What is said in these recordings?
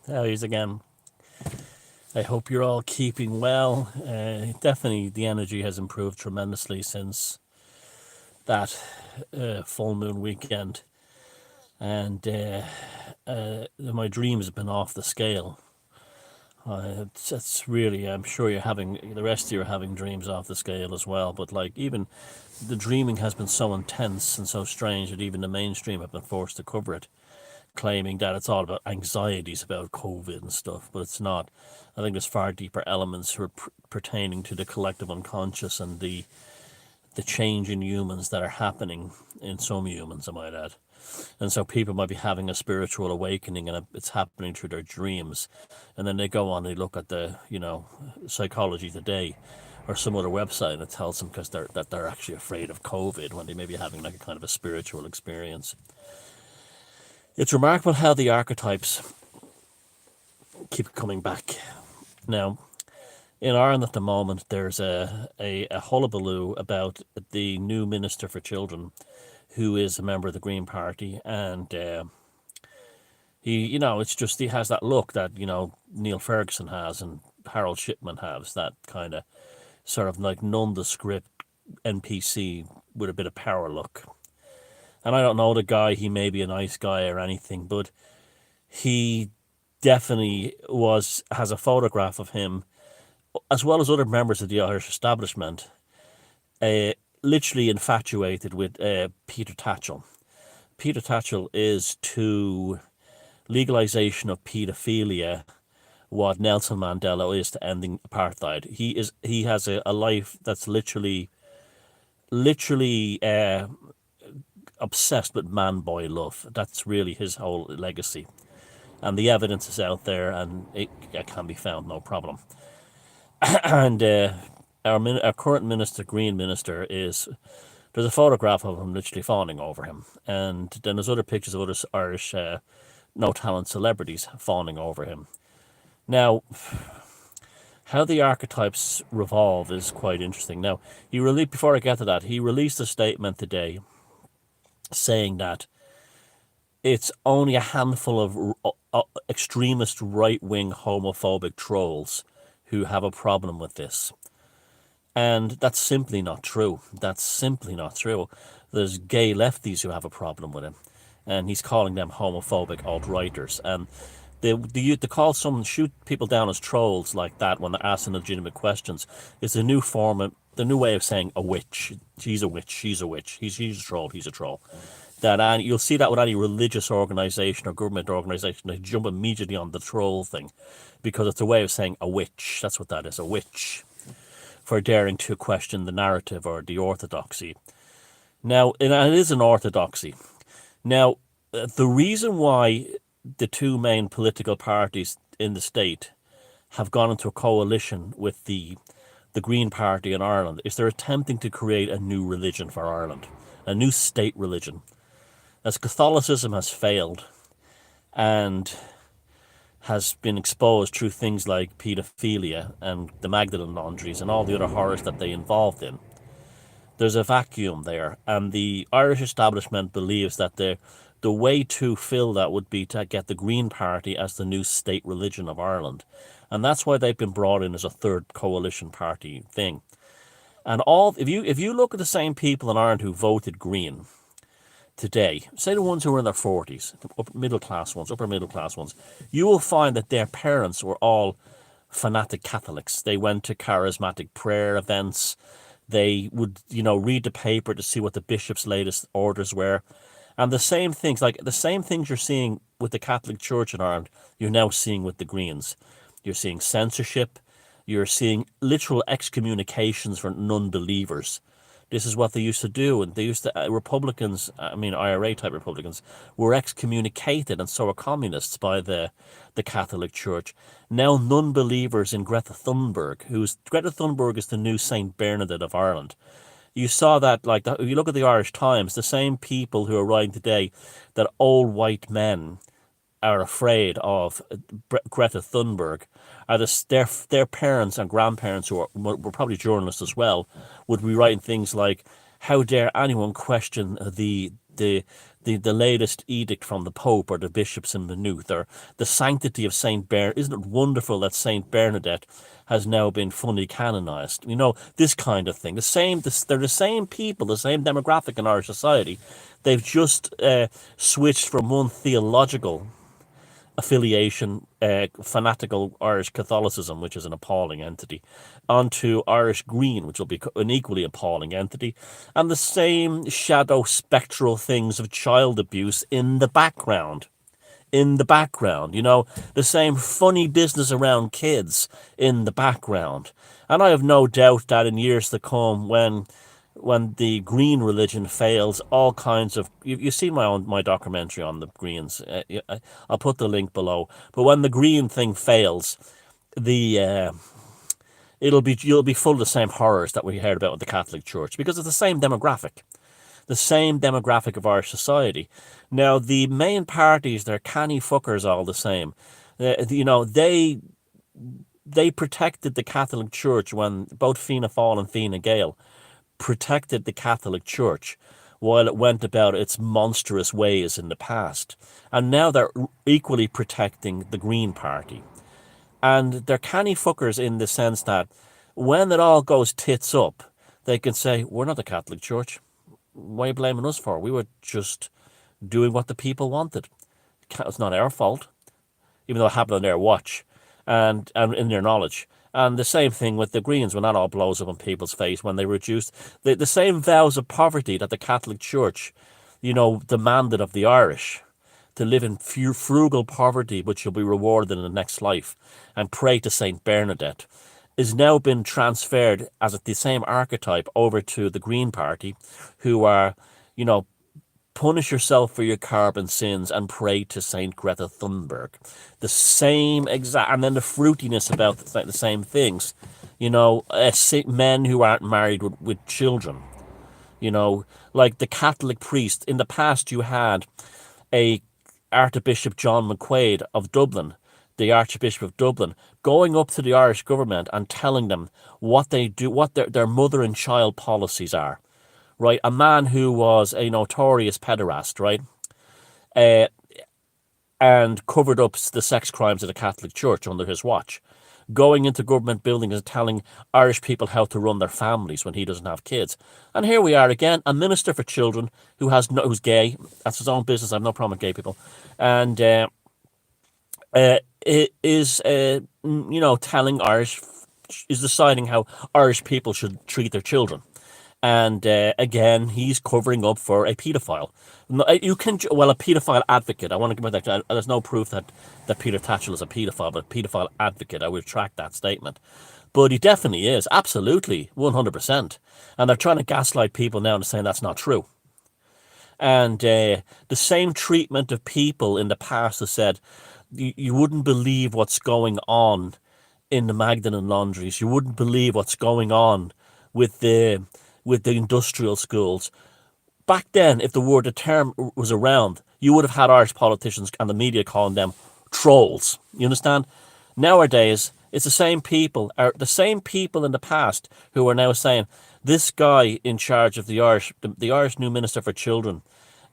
How is again? I hope you're all keeping well. Definitely, the energy has improved tremendously since that full moon weekend, and my dreams have been off the scale. It's really, I'm sure you're having the rest of you are having dreams off the scale as well. But like even the dreaming has been so intense and so strange that even the mainstream have been forced to cover it, claiming that it's all about anxieties about COVID and stuff, but it's not. I think there's far deeper elements who are pertaining to the collective unconscious and the change in humans that are happening in some humans, I might add. And so people might be having a spiritual awakening and it's happening through their dreams. And then they go on, they look at the, Psychology Today or some other website and it tells them that they're actually afraid of COVID when they may be having like a kind of a spiritual experience. It's remarkable how the archetypes keep coming back. Now, in Ireland at the moment, there's a hullabaloo about the new Minister for Children, who is a member of the Green Party, and he has that look that, Neil Ferguson has and Harold Shipman has, that kind of sort of like nondescript NPC with a bit of power look. And I don't know the guy, he may be a nice guy or anything, but he definitely has a photograph of him, as well as other members of the Irish establishment, literally infatuated with Peter Tatchell. Peter Tatchell is to legalization of paedophilia what Nelson Mandela is to ending apartheid. He has a life that's literally obsessed with man-boy love. That's really his whole legacy. And the evidence is out there and it can be found, no problem. And our current minister, Green Minister, there's a photograph of him literally fawning over him. And then there's other pictures of other Irish no-talent celebrities fawning over him. Now, how the archetypes revolve is quite interesting. Now, before I get to that, he released a statement today saying that it's only a handful of extremist right-wing homophobic trolls who have a problem with this. And that's simply not true. That's simply not true. There's gay lefties who have a problem with him. And he's calling them homophobic alt-righters. And they call someone, shoot people down as trolls like that when they're asking legitimate questions is the new way of saying a witch. She's a witch, she's a witch, he's a troll, he's a troll. That you'll see that with any religious organization or government organization, they jump immediately on the troll thing because it's a way of saying a witch. That's what that is, a witch, for daring to question the narrative or the orthodoxy. Now, and it is an orthodoxy. Now, the reason why the two main political parties in the state have gone into a coalition with the Green Party in Ireland is they're attempting to create a new religion for Ireland, a new state religion. As Catholicism has failed and has been exposed through things like paedophilia and the Magdalene laundries and all the other horrors that they involved in, there's a vacuum there. And the Irish establishment believes that the way to fill that would be to get the Green Party as the new state religion of Ireland. And that's why they've been brought in as a third coalition party thing. And if you look at the same people in Ireland who voted Green today, say the ones who are in their 40s, the upper middle class ones, you will find that their parents were all fanatic Catholics. They went to charismatic prayer events. They would, read the paper to see what the bishop's latest orders were. And the same things you're seeing with the Catholic Church in Ireland, you're now seeing with the Greens. You're seeing censorship. You're seeing literal excommunications for non-believers. This is what they used to do. And Republicans, IRA type Republicans, were excommunicated, and so were communists by the Catholic Church. Now non-believers in Greta Thunberg is the new Saint Bernadette of Ireland. You saw that, if you look at the Irish Times, the same people who are writing today that old white men are afraid of Greta Thunberg are their parents and grandparents, who were probably journalists as well, would be writing things like, how dare anyone question the the latest edict from the Pope or the bishops in Maynooth, or the sanctity of Saint Bernard. Isn't it wonderful that Saint Bernadette has now been fully canonized? You know, this kind of thing. They're the same people, the same demographic in our society. They've just switched from one theological affiliation, fanatical Irish Catholicism, which is an appalling entity, onto Irish Green, which will be an equally appalling entity, and the same shadow spectral things of child abuse in the background. In the background, you know, the same funny business around kids in the background. And I have no doubt that in years to come, when the green religion fails, all kinds of you've seen my documentary on the Greens. I'll put the link below. But when the green thing fails, the you'll be full of the same horrors that we heard about with the Catholic Church, because it's the same demographic of our society. Now the main parties, they're canny fuckers all the same. You know, they protected the Catholic Church when both Fianna Fáil and Fine Gael protected the Catholic Church while it went about its monstrous ways in the past. And now they're equally protecting the Green Party. And they're canny fuckers in the sense that when it all goes tits up, they can say, we're not the Catholic Church. What are you blaming us for? We were just doing what the people wanted. It's not our fault, even though it happened on their watch and in their knowledge. And the same thing with the Greens when that all blows up in people's face, when they reduced the same vows of poverty that the Catholic Church, you know, demanded of the Irish, to live in frugal poverty, but you'll be rewarded in the next life, and pray to Saint Bernadette, is now been transferred as the same archetype over to the Green Party, who are, you know, punish yourself for your carbon sins and pray to Saint Greta Thunberg. The same exact, and then the fruitiness about the same things. You know, men who aren't married with children. You know, like the Catholic priest. In the past, you had a Archbishop John McQuaid of Dublin, the Archbishop of Dublin, going up to the Irish government and telling them what they do, what their mother and child policies are. Right, a man who was a notorious pederast, right, and covered up the sex crimes of the Catholic Church under his watch, going into government buildings and telling Irish people how to run their families when he doesn't have kids. And here we are again, a minister for children who's gay. That's his own business. I have no problem with gay people, and you know, is deciding how Irish people should treat their children. And again, he's covering up for a paedophile. A paedophile advocate. I want to give that. There's no proof that Peter Tatchell is a paedophile, but a paedophile advocate. I would retract that statement. But he definitely is, absolutely, 100%. And they're trying to gaslight people now into saying that's not true. And the same treatment of people in the past has said, you wouldn't believe what's going on in the Magdalen laundries. You wouldn't believe what's going on with the industrial schools. Back then, if the term was around, you would have had Irish politicians and the media calling them trolls. You understand? Nowadays, it's the same people in the past who are now saying, this guy in charge of the Irish new Minister for Children,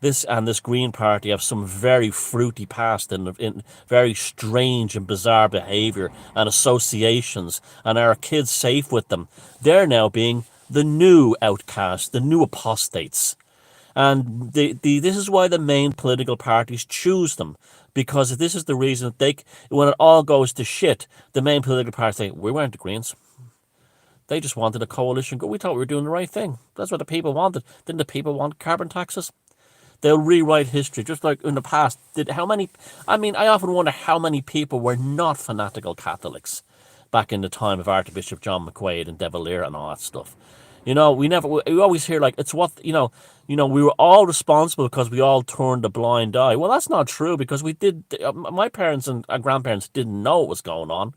this Green Party have some very fruity past in very strange and bizarre behaviour and associations, and are our kids safe with them? They're now being the new outcasts, the new apostates. And this is why the main political parties choose them, because this is the reason that when it all goes to shit, the main political parties say, we weren't the Greens. They just wanted a coalition. We thought we were doing the right thing. That's what the people wanted. Didn't the people want carbon taxes? They'll rewrite history, just like in the past. I often wonder how many people were not fanatical Catholics back in the time of Archbishop John McQuaid and De Valera and all that stuff. You know, we always hear like, it's what, we were all responsible because we all turned a blind eye. Well, that's not true, because my parents and grandparents didn't know what was going on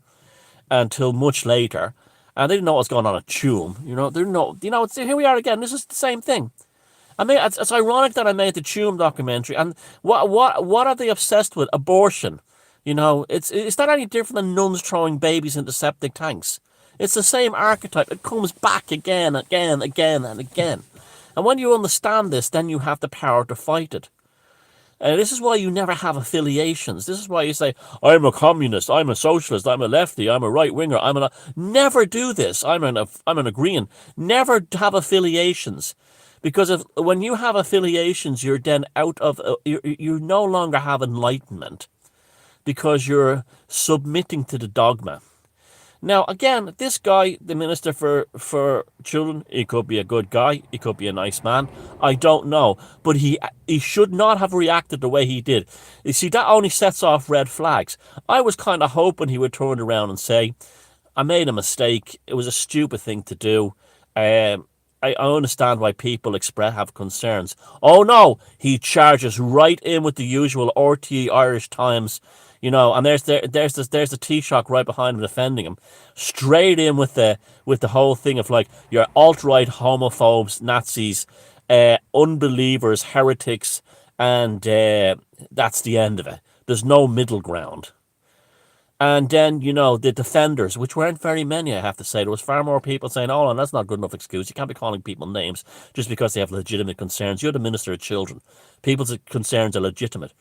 until much later. And they didn't know what was going on at Tuam. Here we are again. This is the same thing. I mean, it's ironic that I made the Tuam documentary. And what are they obsessed with? Abortion. It's not any different than nuns throwing babies into septic tanks. It's the same archetype. It comes back again. And when you understand this, then you have the power to fight it. This is why you never have affiliations. This is why you say, I'm a communist, I'm a socialist, I'm a lefty, I'm a right winger, I'm a... Never do this. I'm an agreeing. Never have affiliations. Because when you have affiliations, you're then out of... you no longer have enlightenment. Because you're submitting to the dogma. Now, again, this guy, the Minister for Children, he could be a good guy. He could be a nice man. I don't know. But he should not have reacted the way he did. You see, that only sets off red flags. I was kind of hoping he would turn around and say, I made a mistake. It was a stupid thing to do. I understand why people have concerns. Oh no, he charges right in with the usual RTE Irish Times, and there's the Taoiseach right behind him defending him, straight in with the whole thing of like you're alt-right homophobes, Nazis, unbelievers, heretics, and that's the end of it. There's no middle ground. And then, the defenders, which weren't very many, I have to say. There was far more people saying, oh, and that's not good enough excuse. You can't be calling people names just because they have legitimate concerns. You're the Minister of Children. People's concerns are legitimate.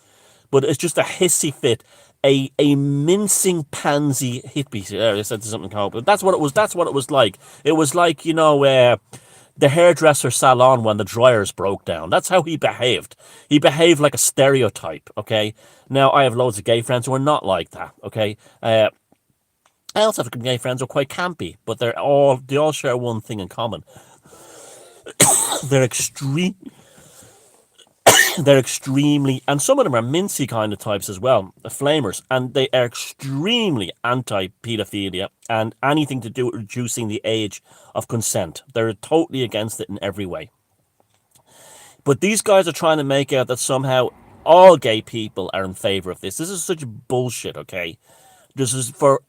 But it's just a hissy fit, a mincing pansy hippie. I said something called, but that's what it was. That's what it was like. It was like, the hairdresser salon when the dryers broke down. That's how he behaved. He behaved like a stereotype, okay? Now, I have loads of gay friends who are not like that, okay? I also have gay friends who are quite campy, but they all share one thing in common. They're extreme. They're extremely, and some of them are mincy kind of types as well, flamers, and they are extremely anti-pedophilia and anything to do with reducing the age of consent. They're totally against it in every way. But these guys are trying to make out that somehow all gay people are in favor of this. This is such bullshit, okay? This is for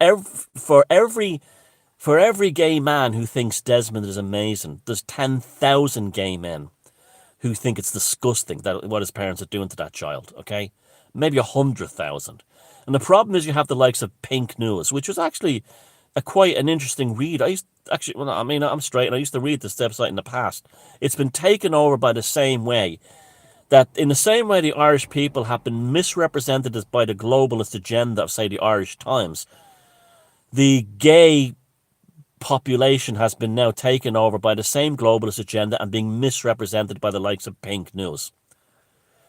every gay man who thinks Desmond is amazing, there's 10,000 gay men who think it's disgusting that what his parents are doing to that child, okay? Maybe 100,000. And the problem is you have the likes of Pink News, which was actually quite an interesting read. I'm straight, and I used to read this website in the past. It's been taken over by the same way. That in the same way the Irish people have been misrepresented by the globalist agenda of, say, the Irish Times, the gay population has been now taken over by the same globalist agenda and being misrepresented by the likes of Pink News,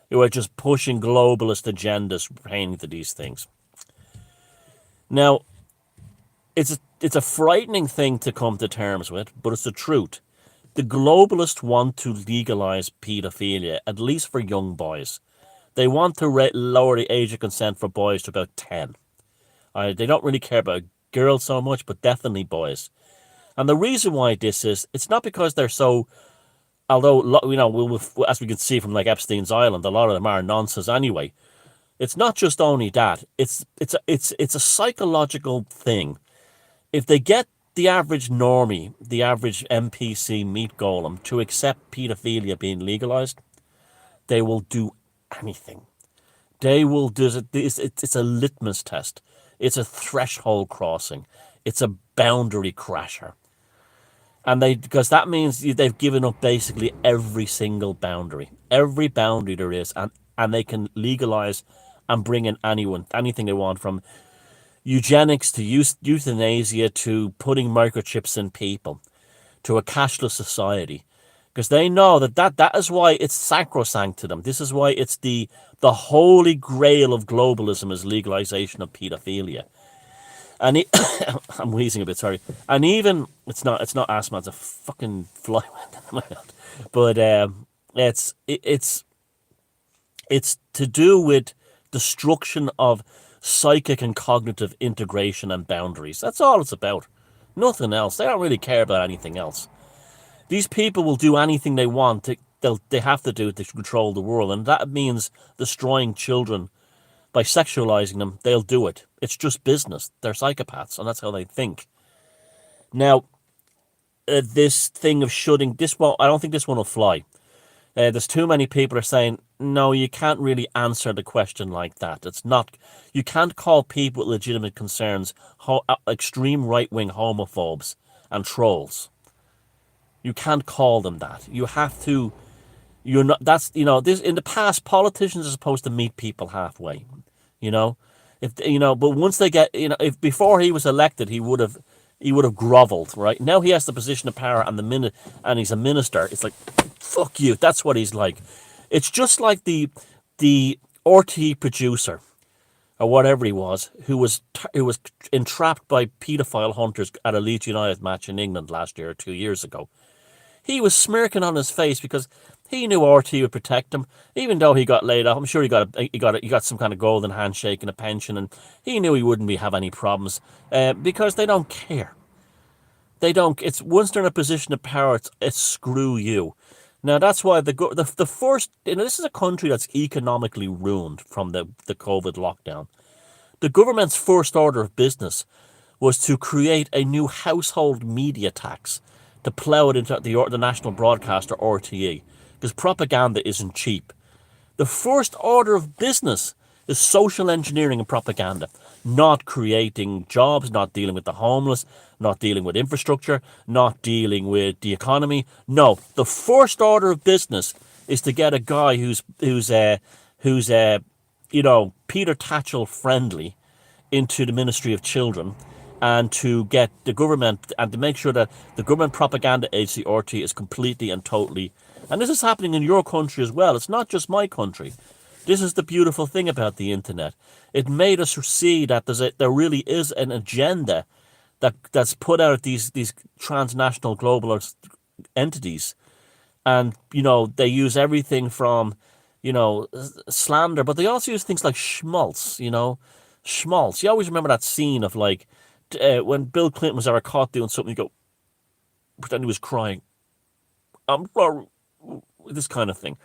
who are just pushing globalist agendas pertaining to these things. Now, it's a frightening thing to come to terms with, but it's the truth. The globalists want to legalize pedophilia, at least for young boys. They want to lower the age of consent for boys to about 10. They don't really care about girls so much, but definitely boys. And the reason why this is, it's not because they're so, although, as we can see from like Epstein's Island, a lot of them are nonsense anyway. It's not just only that. It's a psychological thing. If they get the average normie, the average NPC meat golem to accept pedophilia being legalized, they will do anything. They will do it. It's a litmus test. It's a threshold crossing. It's a boundary crasher. And because that means they've given up basically every single boundary there is, and they can legalize and bring in anything they want, from eugenics to euthanasia to putting microchips in people to a cashless society, because they know that is why it's sacrosanct to them. This is why it's the holy grail of globalism is legalization of pedophilia. And I'm wheezing a bit, sorry. And even it's not asthma, it's a fucking fly went in my mouth. But it's to do with destruction of psychic and cognitive integration and boundaries. That's all it's about. Nothing else. They don't really care about anything else. These people will do anything they want. They have to do it to control the world, and that means destroying children. By sexualizing them, they'll do it. It's just business. They're psychopaths, and that's how they think. Now, this thing of shutting this one, I don't think this one will fly. There's too many people are saying, no, you can't really answer the question like that. It's not. You can't call people with legitimate concerns extreme right-wing homophobes and trolls. You can't call them that. You have to You're not. That's this in the past. Politicians are supposed to meet people halfway. You know, if but once they get if before he was elected, he would have groveled. Right now, he has the position of power and and he's a minister. It's like, fuck you. That's what he's like. It's just like the RT producer or whatever he was, who was entrapped by paedophile hunters at a Leeds United match in England last year or 2 years ago. He was smirking on his face because he knew RT would protect him, even though he got laid off. I'm sure he got some kind of golden handshake and a pension, and he knew he wouldn't have any problems because they don't care. They don't. It's once they're in a position of power, it's screw you. Now that's why the first. This is a country that's economically ruined from the COVID lockdown. The government's first order of business was to create a new household media tax to plough it into the national broadcaster RTE because propaganda isn't cheap. The first order of business is social engineering and propaganda, not creating jobs, not dealing with the homeless, not dealing with infrastructure, not dealing with the economy. No, the first order of business is to get a guy who's Peter Tatchell friendly into the Ministry of Children and to get the government and to make sure that the government propaganda agency RT is completely and totally, and this is happening in your country as well. It's not just my country. This is the beautiful thing about the internet. It made us see that there really is an agenda that's put out these transnational global entities, and they use everything from slander, but they also use things like schmaltz. Schmaltz. You always remember that scene of like when Bill Clinton was ever caught doing something, you go pretend he was crying. I'm sorry, this kind of thing.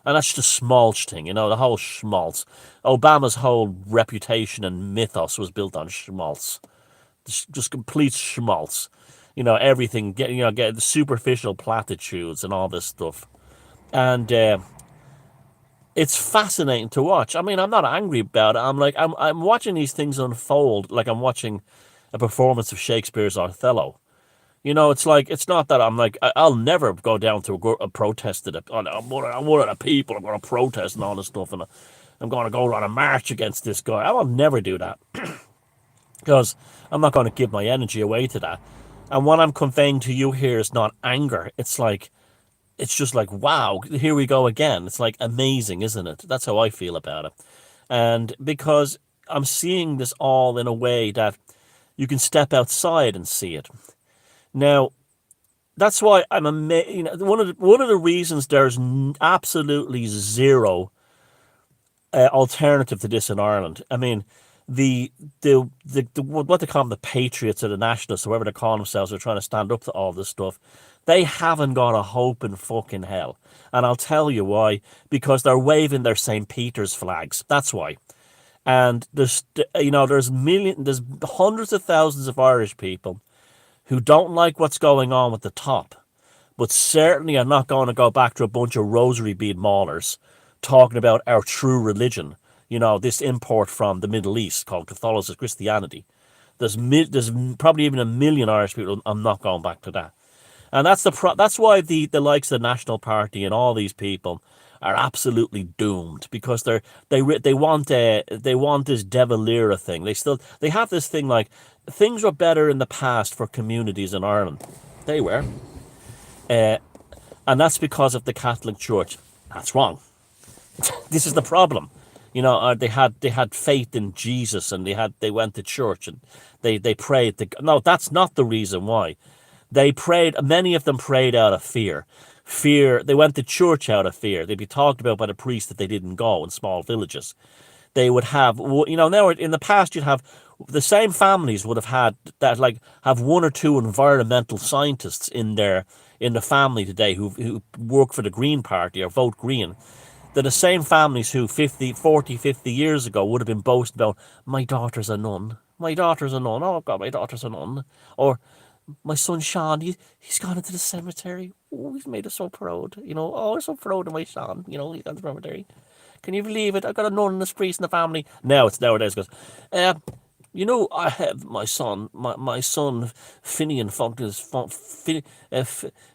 And that's just a schmaltz thing, the whole schmaltz. Obama's whole reputation and mythos was built on schmaltz. Just complete schmaltz. Everything, get the superficial platitudes and all this stuff. And it's fascinating to watch. I mean, I'm not angry about it. I'm watching these things unfold like I'm watching a performance of Shakespeare's Othello. It's like, it's not that I'm like, I'll never go down to a protest to I'm one of the people, I'm going to protest and all this stuff, and I'm going to go on a march against this guy. I will never do that because I'm not going to give my energy away to that. And what I'm conveying to you here is not anger. It's just like, wow, here we go again. It's like amazing, isn't it? That's how I feel about it. And because I'm seeing this all in a way that you can step outside and see it. Now, that's why I'm amazed. One of the reasons there's absolutely zero alternative to this in Ireland. I mean, the what they call them, the patriots or the nationalists, whoever they call themselves, are trying to stand up to all this stuff. They haven't got a hope in fucking hell, and I'll tell you why. Because they're waving their St. Peter's flags. That's why. And there's there's hundreds of thousands of Irish people who don't like what's going on with the top, but certainly are not going to go back to a bunch of rosary bead maulers talking about our true religion. This import from the Middle East called Catholicism, Christianity. There's probably even a million Irish people. I'm not going back to that, and that's why the likes of the National Party and all these people are absolutely doomed, because they want this De Valera thing. They have this thing like things were better in the past for communities in Ireland. They were, and that's because of the Catholic Church. That's wrong. This is the problem. They had faith in Jesus, and they went to church and they prayed. No, that's not the reason why. They prayed. Many of them prayed out of fear. They went to church out of fear. They'd be talked about by the priest that they didn't go in small villages. They would have, now in the past you'd have the same families would have had that, like, have one or two environmental scientists in the family today who work for the Green Party or vote Green. They're the same families who 50 years ago would have been boasting about, my daughter's a nun. My daughter's a nun. Oh God, my daughter's a nun. Or my son Sean, he's gone into the cemetery. Oh, he's made us so proud. Oh, we're so proud of my son. He's gone to the cemetery. Can you believe it? I've got a nun and a priest in the family. Now it's nowadays goes, I have my son, Finian Funkers,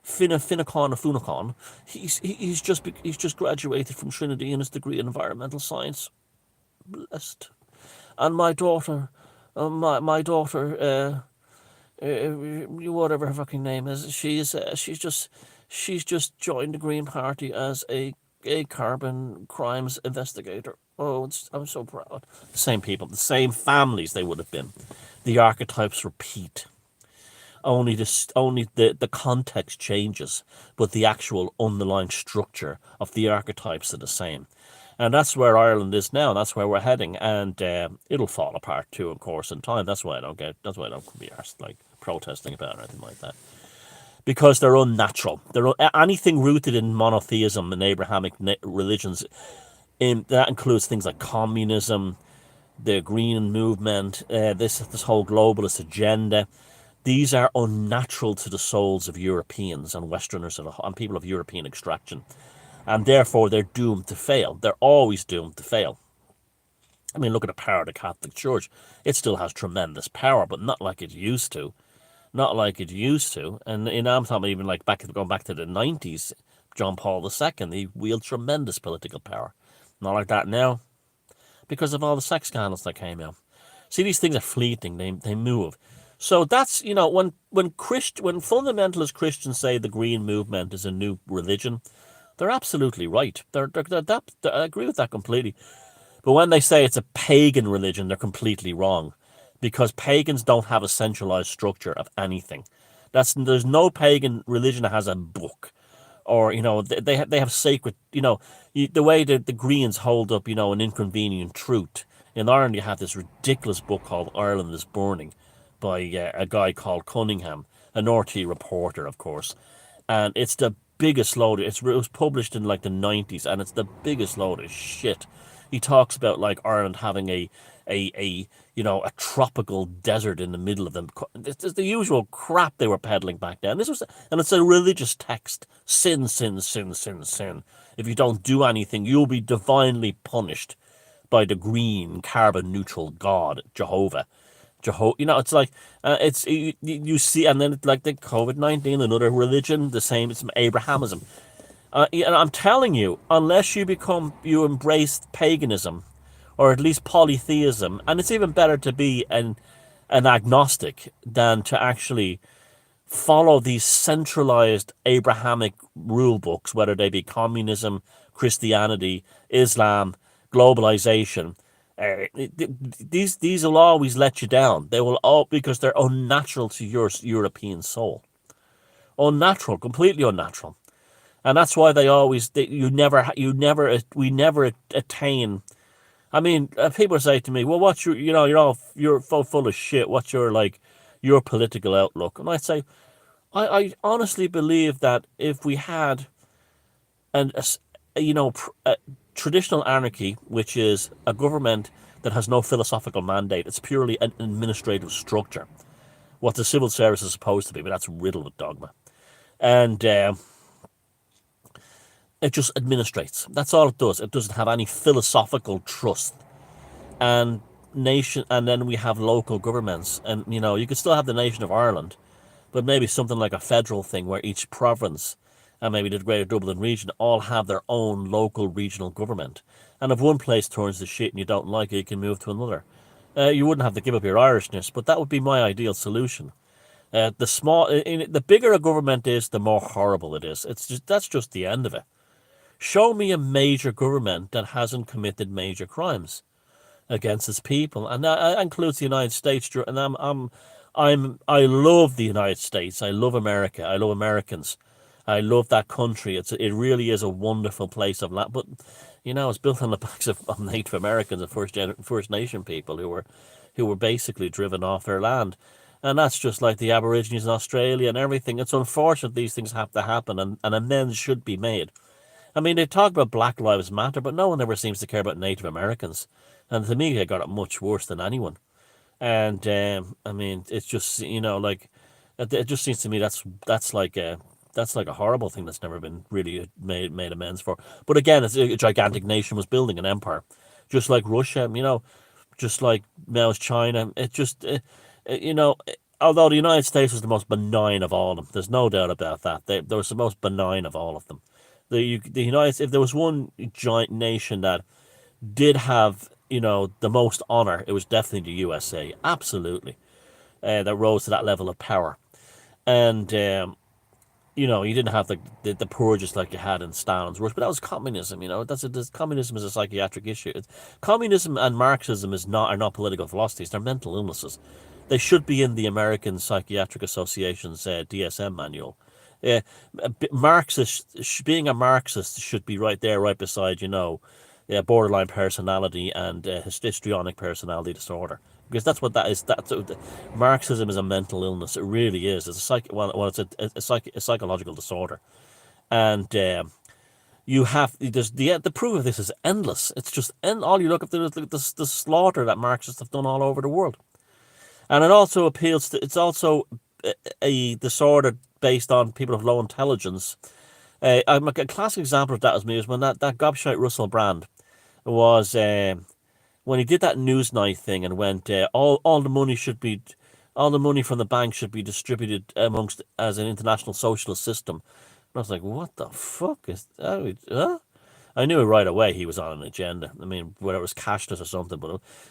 Finnacon Funacon. He's just graduated from Trinity in his degree in environmental science. Blessed. And my daughter, whatever her fucking name is, she's just joined the Green Party as a carbon crimes investigator. Oh, I'm so proud. The same people, the same families they would have been. The archetypes repeat. Only the context changes, but the actual underlying structure of the archetypes are the same. And that's where Ireland is now. That's where we're heading, and it'll fall apart too, of course, in time. That's why I don't get. That's why I don't be arsed, like protesting about it or anything like that, because they're unnatural. Anything rooted in monotheism and Abrahamic religions. That includes things like communism, the green movement, this whole globalist agenda. These are unnatural to the souls of Europeans and Westerners and people of European extraction, and therefore they're doomed to fail. They're always doomed to fail. I mean, look at the power of the Catholic Church. It still has tremendous power, but not like it used to. Not like it used to. And I'm talking even like going back to the 90s, John Paul II, he wielded tremendous political power. Not like that now, because of all the sex scandals that came out. See, these things are fleeting. They move. So that's, when fundamentalist Christians say the green movement is a new religion, they're absolutely right. I agree with that completely. But when they say it's a pagan religion, they're completely wrong, because pagans don't have a centralized structure of anything. There's no pagan religion that has a book, or they have sacred. The way that the Greens hold up an inconvenient truth. In Ireland, you have this ridiculous book called Ireland is Burning, by a guy called Cunningham, an RT reporter, of course, and it's the biggest load. It was published in like the 90s, and it's the biggest load of shit. He talks about like Ireland having a tropical desert in the middle of them. It's the usual crap they were peddling back then. And it's a religious text. Sin, sin, sin, sin, sin. If you don't do anything, you'll be divinely punished by the green, carbon neutral God, Jehovah. It's like you see, and then like the COVID-19, another religion, the same. It's Abrahamism. And I'm telling you, unless you embrace paganism, or at least polytheism, and it's even better to be an agnostic than to actually follow these centralized Abrahamic rule books, whether they be communism, Christianity, Islam, globalization. These will always let you down. They will all, because they're unnatural to your European soul. Unnatural, completely unnatural. And that's why we never attain. I mean, people say to me, "Well, what's you're full of shit. What's your political outlook?" And I say, I honestly believe that if we had a traditional anarchy, which is a government that has no philosophical mandate, it's purely an administrative structure, what the civil service is supposed to be, but that's riddled with dogma, and it just administrates. That's all it does. It doesn't have any philosophical trust. And then we have local governments, and you could still have the nation of Ireland, but maybe something like a federal thing where each province and maybe the Greater Dublin region all have their own local regional government. And if one place turns to shit and you don't like it, you can move to another. You wouldn't have to give up your Irishness, but that would be my ideal solution. The bigger a government is, the more horrible it is. That's just the end of it. Show me a major government that hasn't committed major crimes against its people, and that includes the United States. And I love the United States. I love America. I love Americans. I love that country. It really is a wonderful place of land. But it's built on the backs of Native Americans and First Nation people who were basically driven off their land. And that's just like the Aborigines in Australia and everything. It's unfortunate these things have to happen, and amends should be made. I mean, they talk about Black Lives Matter, but no one ever seems to care about Native Americans. And to me, they got it much worse than anyone. And I mean, it's just it just seems to me that's like a horrible thing that's never been really made amends for. But again, it's a gigantic nation was building an empire, just like Russia. just like Mao's China. Although the United States was the most benign of all of them, there's no doubt about that. They was the most benign of all of them. The United, if there was one giant nation that did have, the most honor, it was definitely the USA. Absolutely, that rose to that level of power. And you didn't have the purges like you had in Stalin's Russia, but that was communism. Communism is a psychiatric issue. Communism and Marxism are not political philosophies; they're mental illnesses. They should be in the American Psychiatric Association's DSM manual. Uh, being a Marxist should be right there, right beside, borderline personality and histrionic personality disorder. Because that's what that is. Marxism is a mental illness. It really is. It's a psychological disorder, and the proof of this is endless. It's just all you look at the slaughter that Marxists have done all over the world, and it also appeals to. It's also a disorder based on people of low intelligence. A classic example of that is when that gobshite Russell Brand was when he did that Newsnight thing and went all the money from the bank should be distributed amongst as an international socialist system. And I was like, what the fuck is that? Huh? I knew right away he was on an agenda. I mean, whether it was cashless or something,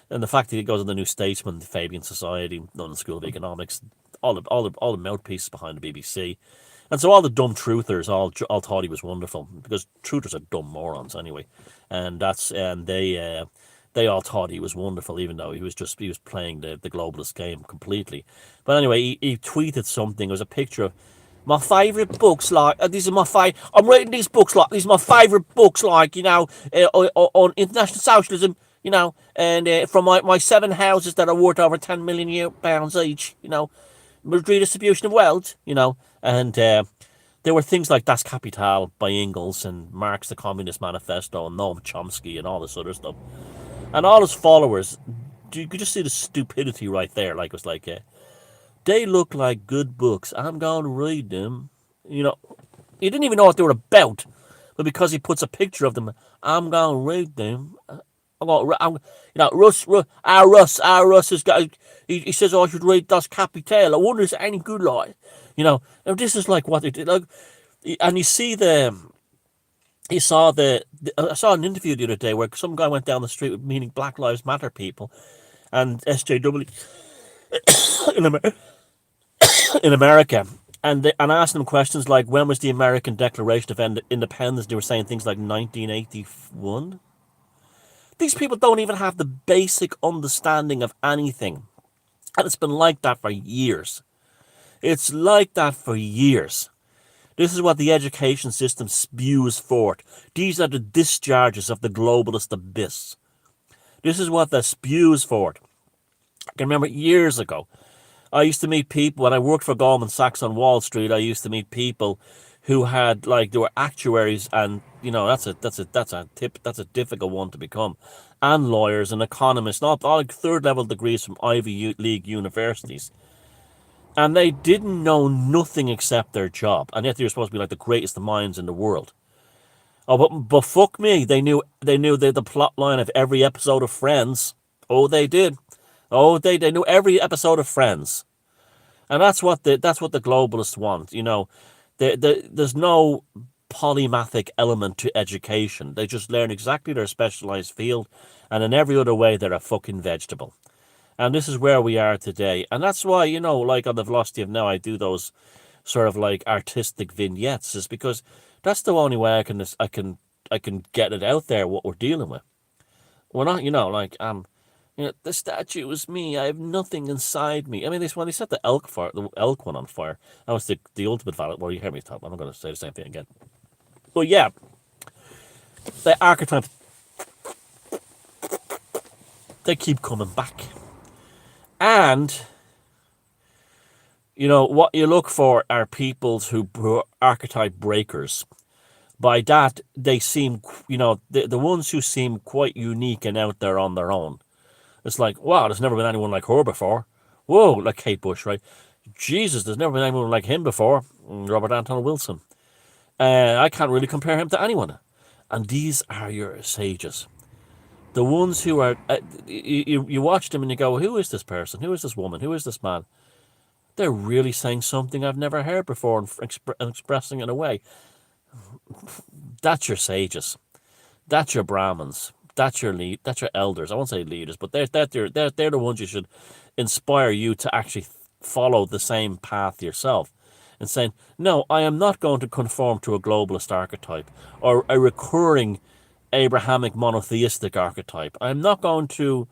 and the fact that he goes on the New Statesman, the Fabian Society, London School of Economics, all the mouthpieces behind the BBC, and so all the dumb truthers all thought he was wonderful because truthers are dumb morons anyway, and they all thought he was wonderful, even though he was playing the globalist game completely. But anyway, he tweeted something. It was a picture of my favourite books, like these are I'm reading these books, like these are my favourite books, like on international socialism, and from my 7 houses that are worth over £10 million each, redistribution of wealth, and there were things like Das Kapital by Engels and Marx the Communist Manifesto and Noam Chomsky and all this other stuff, and all his followers. You could just see the stupidity right there. Like it was like, they look like good books. I'm going to read them. He didn't even know what they were about, but because he puts a picture of them, I'm going to read them. Russ has got. He says, "Oh, I should read Das Kapital. I wonder is it any good, like, Now this is like what they did, like, and you see I saw an interview the other day where some guy went down the street with meaning Black Lives Matter people, and SJW in America, and asked them questions like, when was the American Declaration of Independence? They were saying things like 1981. These people don't even have the basic understanding of anything. And it's been like that for years. It's like that for years. This is what the education system spews forth. These are the discharges of the globalist abyss. This is what that spews forth. I can remember years ago, I used to meet people when I worked for Goldman Sachs on Wall Street. I used to meet people who had, like, they were actuaries, and that's a difficult one to become, and lawyers and economists, all like third level degrees from Ivy League universities, and they didn't know nothing except their job, and yet they were supposed to be like the greatest minds in the world. Oh, but fuck me, they knew the plot line of every episode of Friends. Oh, they did. Oh, they knew every episode of Friends, and that's what the globalists want. There's no polymathic element to education. They just learn exactly their specialized field, and in every other way, they're a fucking vegetable. And this is where we are today, and that's why, like on the Velocity of Now, I do those sort of like artistic vignettes, is because that's the only way I can get it out there what we're dealing with. We're not, the statue is me. I have nothing inside me. I mean, when they set the elk one on fire, that was the ultimate valid. Well, you hear me talk. I'm not going to say the same thing again. But yeah, the archetypes, they keep coming back, and what you look for are peoples who are archetype breakers. By that, they seem, the ones who seem quite unique and out there on their own. It's like, wow, there's never been anyone like her before. Whoa, like Kate Bush, right? Jesus, there's never been anyone like him before. Robert Anton Wilson. I can't really compare him to anyone. And these are your sages. The ones who are, you watch them and you go, who is this person? Who is this woman? Who is this man? They're really saying something I've never heard before and, and expressing it in a way. That's your sages. That's your Brahmins. That's your lead. That's your elders. I won't say leaders, but they're the ones you should inspire you to actually follow the same path yourself, and saying, no, I am not going to conform to a globalist archetype or a recurring Abrahamic monotheistic archetype. I'm not going to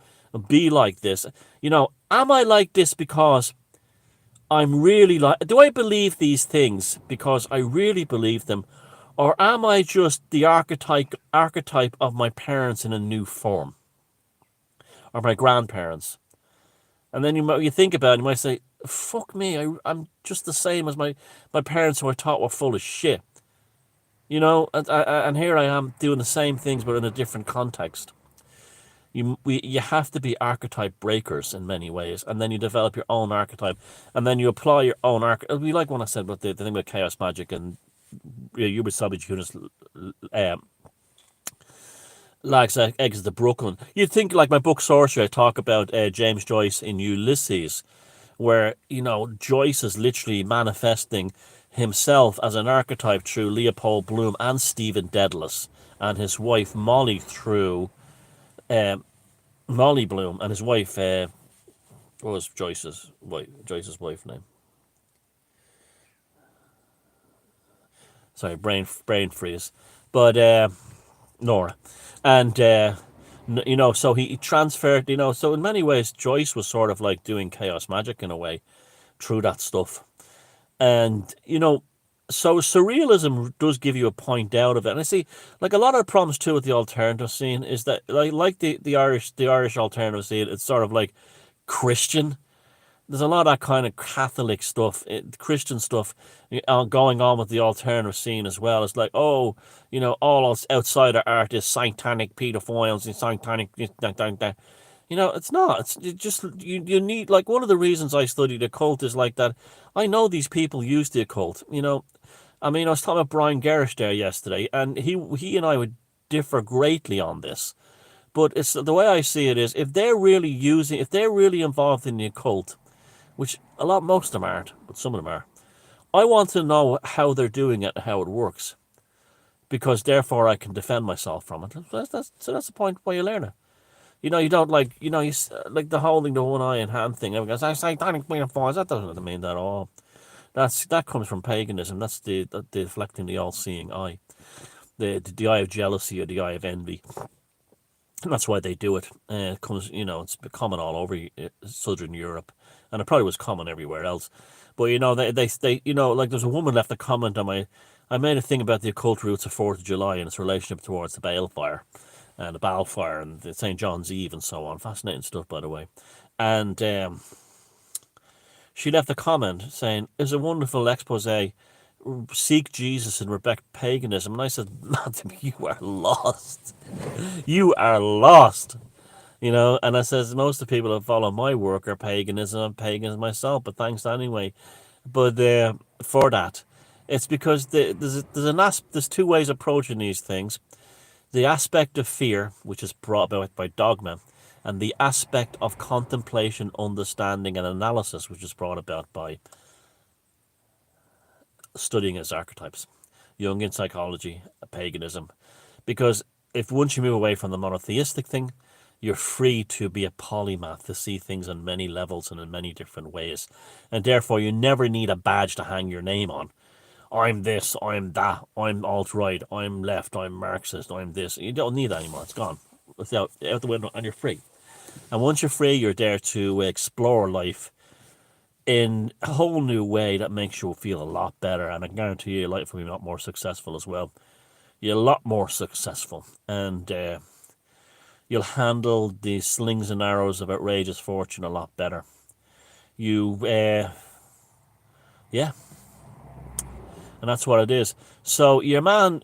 be like this. Am I like this because I'm really like, do I believe these things because I really believe them, or am I just the archetype of my parents in a new form, or my grandparents? And then you think about it, you might say, fuck me, I'm just the same as my parents who I thought were full of shit. And here I am doing the same things but in a different context. You have to be archetype breakers in many ways, and then you develop your own archetype, and then you apply your own archetype. It'll be like when I said about the thing about chaos magic and Uber Savage Units, like Exit to Brooklyn. You'd think like my book Sorcery, I talk about James Joyce in Ulysses, where Joyce is literally manifesting himself as an archetype through Leopold Bloom and Stephen Dedalus, and his wife Molly through um, Molly Bloom, and his wife. What was Joyce's wife name? Sorry, brain freeze. But Nora, and so he transferred. So in many ways, Joyce was sort of like doing chaos magic in a way through that stuff, and so surrealism does give you a point out of it. And I see, like a lot of the problems too with the alternative scene is that like the Irish alternative scene, it's sort of like Christian. There's a lot of that kind of Catholic stuff, Christian stuff going on with the alternative scene as well. It's like, oh, all outsider art is satanic pedophiles and satanic. It's not. It's just you need, like, one of the reasons I study the occult is like that. I know these people use the occult. I mean, I was talking about Brian Gerrish there yesterday, and he and I would differ greatly on this. But it's the way I see it is, if they're really involved in the occult, which most of them aren't, but some of them are. I want to know how they're doing it and how it works, because therefore I can defend myself from it. So that's the point why you learn it. You don't like, like the holding the one eye and hand thing. Everyone goes, I satanic metaphors. That doesn't mean that at all. That comes from paganism. That's the deflecting the all-seeing eye, the eye of jealousy or the eye of envy. And that's why they do it. It comes, it's common all over Southern Europe, and it probably was common everywhere else. But they like there's a woman left a comment on I made a thing about the occult roots of 4th of July and its relationship towards the Balefire, and the Balfire and the St. John's Eve and so on. Fascinating stuff, by the way. And she left a comment saying, "It's a wonderful expose. Seek Jesus and reject paganism." And I said, "Madam, you are lost. You are lost." And I says, most of the people that follow my work are paganism. I'm paganism myself, but thanks anyway. But for that, it's because there's two ways of approaching these things. The aspect of fear, which is brought about by dogma, and the aspect of contemplation, understanding, and analysis, which is brought about by studying as archetypes, Jungian psychology, paganism. Because if once you move away from the monotheistic thing, you're free to be a polymath, to see things on many levels and in many different ways. And therefore, you never need a badge to hang your name on. I'm this, I'm that, I'm alt-right, I'm left, I'm Marxist, I'm this. You don't need that anymore. It's gone. It's out the window, and you're free. And once you're free, you're there to explore life in a whole new way that makes you feel a lot better. And I guarantee you, your life will be a lot more successful as well. You're a lot more successful. And you'll handle the slings and arrows of outrageous fortune a lot better. Yeah, and that's what it is. So your man,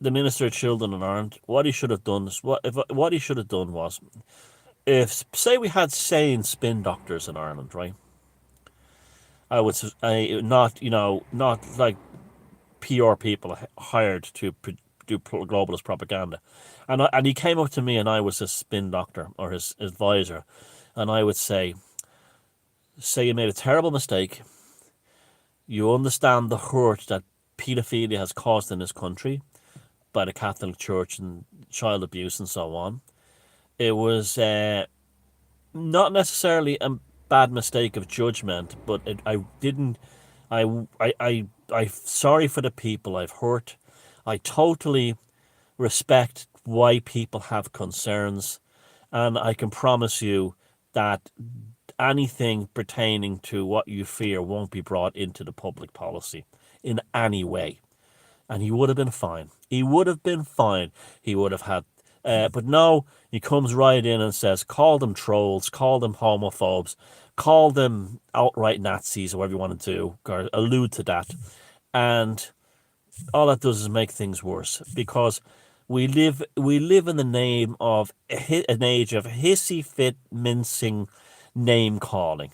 the Minister of Children in Ireland, what he should have done was, if say we had sane spin doctors in Ireland, right? Not like PR people hired to do globalist propaganda. And he came up to me, and I was his spin doctor or his advisor, and I would say you made a terrible mistake. You understand the hurt that paedophilia has caused in this country by the Catholic Church and child abuse and so on. It was not necessarily a bad mistake of judgment, but I didn't. I'm sorry for the people I've hurt. I totally respect why people have concerns, and I can promise you that anything pertaining to what you fear won't be brought into the public policy in any way. And he would have been fine. He would have been fine. He would have had, but no, he comes right in and says, call them trolls, call them homophobes, call them outright Nazis, or whatever you want to do, or allude to that. And all that does is make things worse, because we live in the name of an age of hissy fit mincing name calling.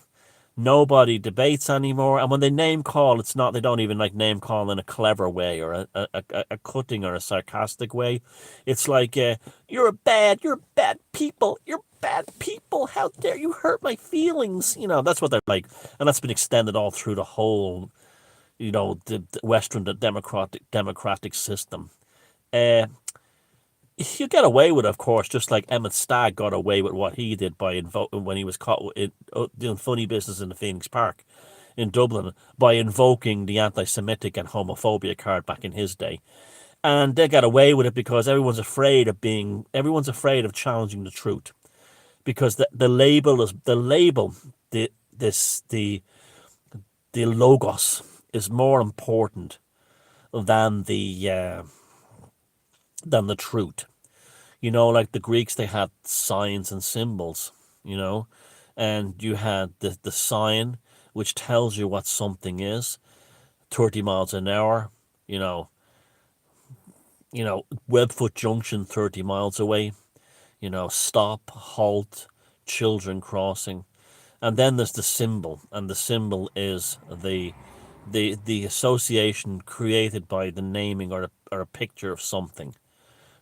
Nobody debates anymore, and when they name call, it's not, they don't even like name call in a clever way or a cutting or a sarcastic way. It's like, you're bad people, how dare you hurt my feelings, that's what they're like. And that's been extended all through the whole, the Western democratic system. You get away with it, of course, just like Emmett Stagg got away with what he did by when he was caught doing funny business in the Phoenix Park in Dublin, by invoking the anti-Semitic and homophobia card back in his day. And they got away with it because everyone's afraid of challenging the truth, because the logos is more important than the truth. Like the Greeks, they had signs and symbols, and you had the sign, which tells you what something is, 30 miles an hour, Webfoot Junction 30 miles away, stop, halt, children crossing. And then there's the symbol, and the symbol is the association created by the naming or a picture of something.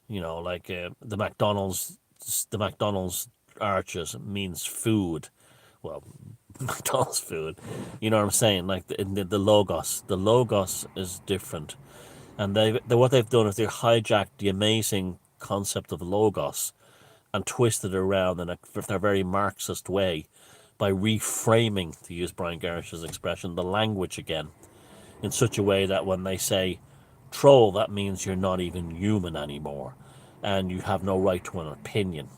Like the McDonald's arches means food. Well, McDonald's food. You know what I'm saying? Like the logos. The logos is different, and what they've done is they hijacked the amazing concept of logos and twisted it around in a very Marxist way by reframing, to use Brian Gersh's expression, the language again in such a way that when they say troll, that means you're not even human anymore and you have no right to an opinion.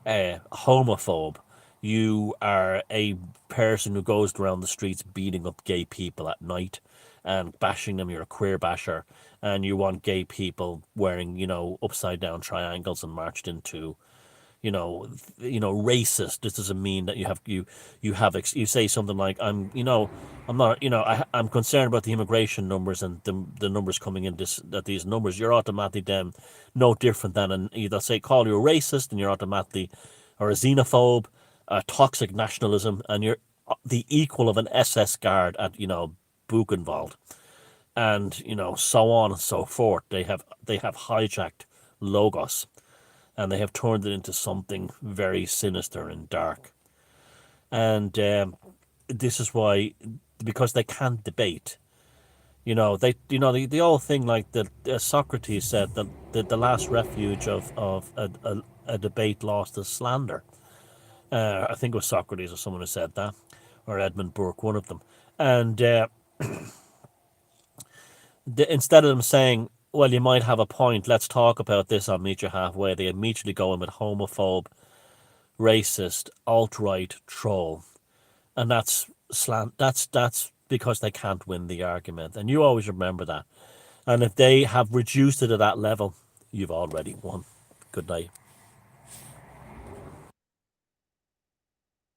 Homophobe, you are a person who goes around the streets beating up gay people at night and bashing them. You're a queer basher, and you want gay people wearing, upside down triangles and marched into, racist. This doesn't mean that you say something like, I'm not, I'm concerned about the immigration numbers and the numbers coming in, these numbers, you're automatically then no different than either say call you a racist, and you're automatically, or a xenophobe, a toxic nationalism, and you're the equal of an SS guard at, Buchenwald, and, so on and so forth. They have hijacked logos, and they have turned it into something very sinister and dark. And this is why, because they can't debate. The old thing, like Socrates said, that the last refuge of a debate lost is slander. I think it was Socrates or someone who said that, or Edmund Burke, one of them. And instead of them saying, well, you might have a point, let's talk about this, I'll meet you halfway, they immediately go in with homophobe, racist, alt-right, troll. And that's because they can't win the argument. And you always remember that. And if they have reduced it to that level, you've already won. Good night.